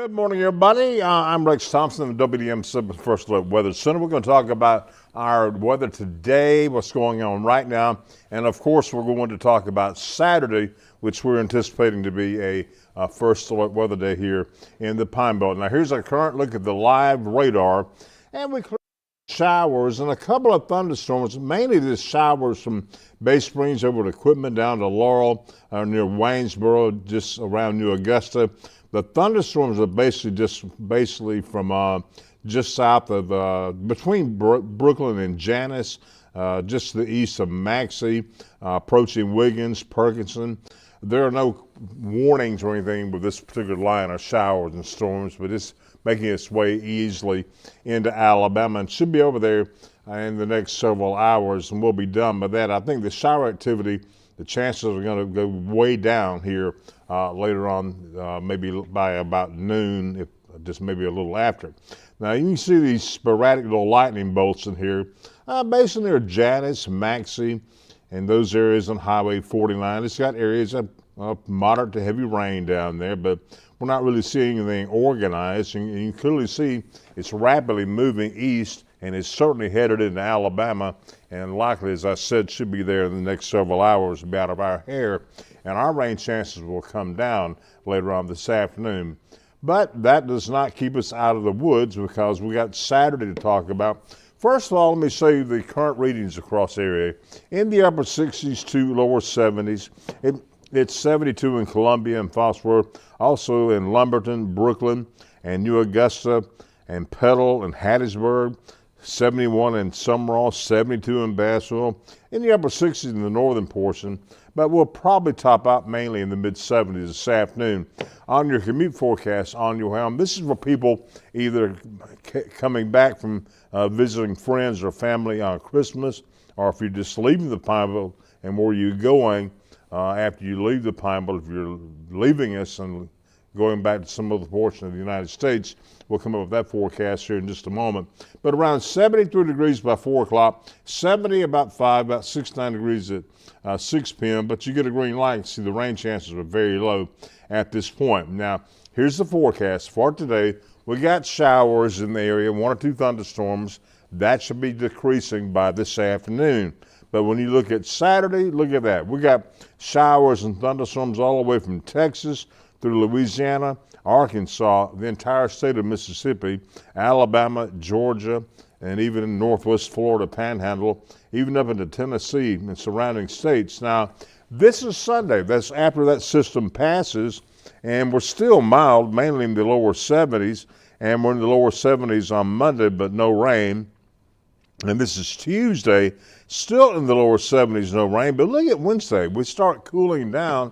Good morning, everybody. I'm Rex Thompson, the WDAM First Alert Weather Center. We're going to talk about our weather today, what's going on right now, and of course, we're going to talk about Saturday, which we're anticipating to be a First Alert Weather Day here in the Pine Belt. Now, here's a current look at the live radar, and we clear showers and a couple of thunderstorms, mainly the showers from Bay Springs over to Quitman down to Laurel, near Waynesboro, just around New Augusta. The thunderstorms are basically from just south of, between Brooklyn and Janus, just to the east of Maxey, approaching Wiggins, Perkinson. There are no warnings or anything with this particular line of showers and storms, but it's making its way easily into Alabama and should be over there in the next several hours, and we'll be done by that. I think the shower activity, the chances are going to go way down here later on, maybe by about noon, if just maybe a little after. Now you can see these sporadic little lightning bolts in here, basically near Janus, Maxey, and those areas on Highway 49. It's got areas of moderate to heavy rain down there, but we're not really seeing anything organized. And you can clearly see it's rapidly moving east, and it's certainly headed into Alabama, and likely, as I said, should be there in the next several hours, be out of our hair, and our rain chances will come down later on this afternoon. But that does not keep us out of the woods, because we got Saturday to talk about. First of all, let me show you the current readings across the area. In the upper 60s to lower 70s. It's 72 in Columbia and Phosphor, also in Lumberton, Brooklyn, and New Augusta, and Petal and Hattiesburg. 71 in Summerall, 72 in Bassville, in the upper 60s in the northern portion, but we'll probably top out mainly in the mid-70s this afternoon. On your commute forecast on your way home, this is for people either coming back from visiting friends or family on Christmas, or if you're just leaving the Pine Belt and where you're going after you leave the Pine Belt. If you're leaving us and going back to some other portion of the United States, we'll come up with that forecast here in just a moment. But around 73 degrees by 4 o'clock, 70 about 5, about 69 degrees at 6 p.m., but you get a green light. See, the rain chances are very low at this point. Now, here's the forecast for today. We got showers in the area, 1 or 2 thunderstorms. That should be decreasing by this afternoon. But when you look at Saturday, look at that. We got showers and thunderstorms all the way from Texas through Louisiana, Arkansas, the entire state of Mississippi, Alabama, Georgia, and even in northwest Florida Panhandle, even up into Tennessee and surrounding states. Now, this is Sunday. That's after that system passes, and we're still mild, mainly in the lower 70s, and we're in the lower 70s on Monday, but no rain. And this is Tuesday, still in the lower 70s, no rain. But look at Wednesday. We start cooling down.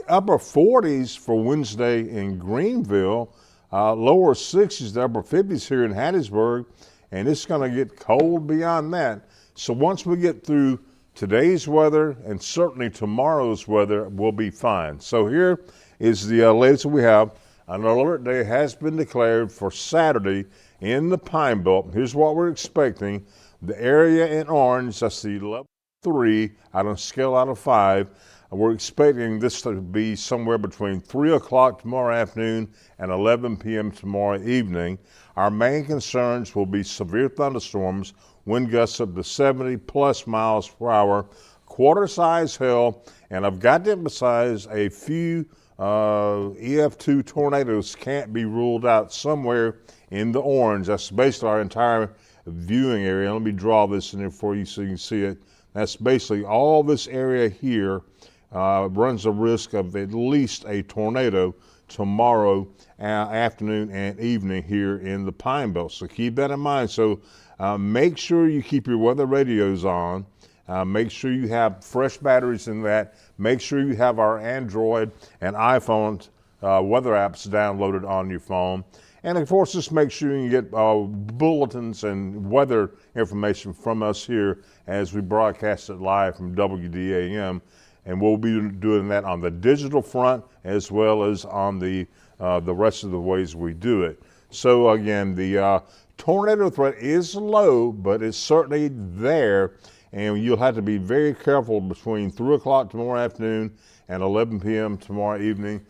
Upper 40s for Wednesday in Greenville, lower 60s to upper 50s here in Hattiesburg, and it's going to get cold beyond that. So once we get through today's weather and certainly tomorrow's weather, we'll be fine. So here is the latest we have. An alert day has been declared for Saturday in the Pine Belt. Here's what we're expecting. The area in orange, that's the level 3 on a scale out of 5. We're expecting this to be somewhere between 3 o'clock tomorrow afternoon and 11 p.m. tomorrow evening. Our main concerns will be severe thunderstorms, wind gusts up to 70 plus miles per hour, quarter-size hail, and I've got to emphasize a few EF2 tornadoes can't be ruled out somewhere in the orange. That's basically our entire viewing area. Let me draw this in there for you so you can see it. That's basically all this area here. Runs a risk of at least a tornado tomorrow afternoon and evening here in the Pine Belt. So keep that in mind. So make sure you keep your weather radios on. Make sure you have fresh batteries in that. Make sure you have our Android and iPhone weather apps downloaded on your phone. And of course, just make sure you get bulletins and weather information from us here as we broadcast it live from WDAM. And we'll be doing that on the digital front as well as on the rest of the ways we do it. So again, the tornado threat is low, but it's certainly there. And you'll have to be very careful between 3 o'clock tomorrow afternoon and 11 p.m. tomorrow evening.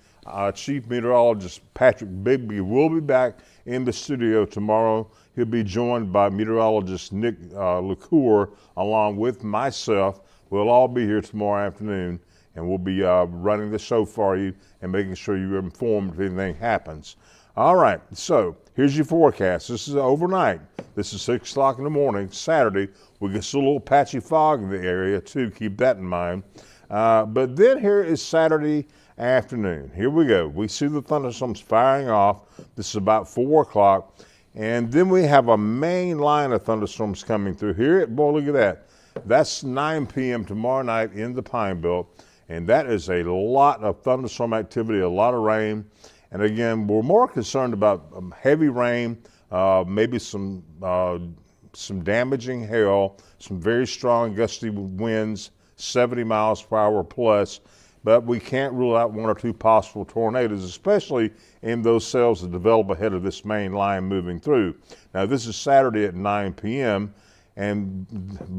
Chief Meteorologist Patrick Bigby will be back in the studio tomorrow. He'll be joined by meteorologist Nick LaCour along with myself. We'll all be here tomorrow afternoon, and we'll be running the show for you and making sure you're informed if anything happens. All right, so here's your forecast. This is overnight. This is 6 o'clock in the morning, Saturday. We get a little patchy fog in the area too. Keep that in mind. But then here is Saturday afternoon. Here we go. We see the thunderstorms firing off. This is about 4 o'clock. And then we have a main line of thunderstorms coming through here. Boy, look at that. That's 9 p.m. tomorrow night in the Pine Belt. And that is a lot of thunderstorm activity, a lot of rain. And again, we're more concerned about heavy rain, maybe some damaging hail, some very strong gusty winds, 70 miles per hour plus. But we can't rule out 1 or 2 possible tornadoes, especially in those cells that develop ahead of this main line moving through. Now, this is Saturday at 9 p.m., and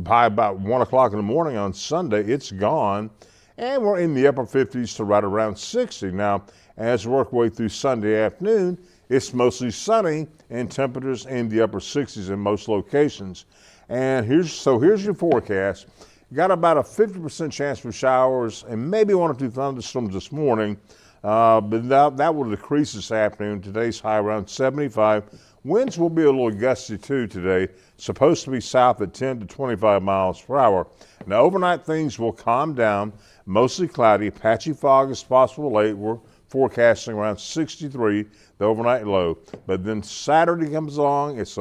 by about 1 o'clock in the morning on Sunday, it's gone, and we're in the upper 50s to right around 60. Now, as we work our way through Sunday afternoon, it's mostly sunny and temperatures in the upper 60s in most locations. And here's your forecast. Got about a 50% chance for showers and maybe 1 or 2 thunderstorms this morning, but that will decrease this afternoon. Today's high around 75. Winds will be a little gusty too today, supposed to be south at 10 to 25 miles per hour. Now overnight things will calm down, mostly cloudy, patchy fog is possible late. We're forecasting around 63, the overnight low. But then Saturday comes along, it's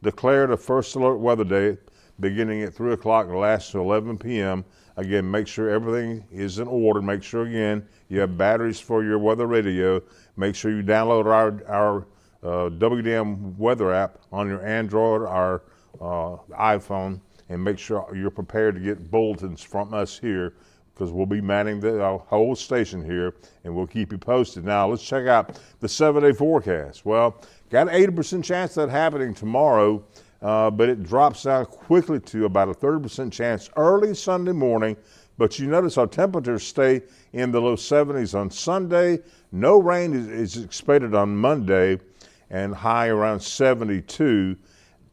declared a first alert weather day, beginning at 3 o'clock and lasts to 11 p.m. Again, make sure everything is in order. Make sure, again, you have batteries for your weather radio. Make sure you download our WDAM weather app on your Android or iPhone, and make sure you're prepared to get bulletins from us here, because we'll be manning the whole station here, and we'll keep you posted. Now, let's check out the 7-day forecast. Well, got an 80% chance of that happening tomorrow. But it drops down quickly to about a 30% chance early Sunday morning. But you notice our temperatures stay in the low 70s on Sunday. No rain is expected on Monday, and high around 72.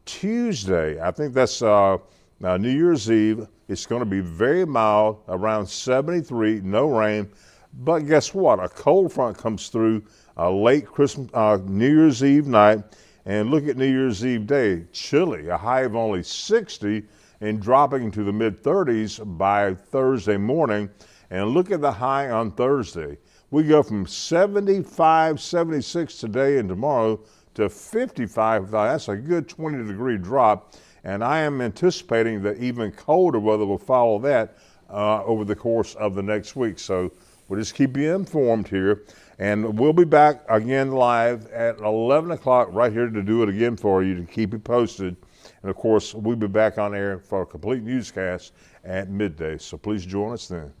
Tuesday, I think that's New Year's Eve. It's going to be very mild, around 73, no rain. But guess what? A cold front comes through late New Year's Eve night. And look at New Year's Eve day, chilly, a high of only 60 and dropping to the mid-30s by Thursday morning. And look at the high on Thursday. We go from 75, 76 today and tomorrow to 55. That's a good 20-degree drop. And I am anticipating that even colder weather will follow that over the course of the next week. So we'll just keep you informed here. And we'll be back again live at 11 o'clock right here to do it again for you, to keep you posted. And of course, we'll be back on air for a complete newscast at midday. So please join us then.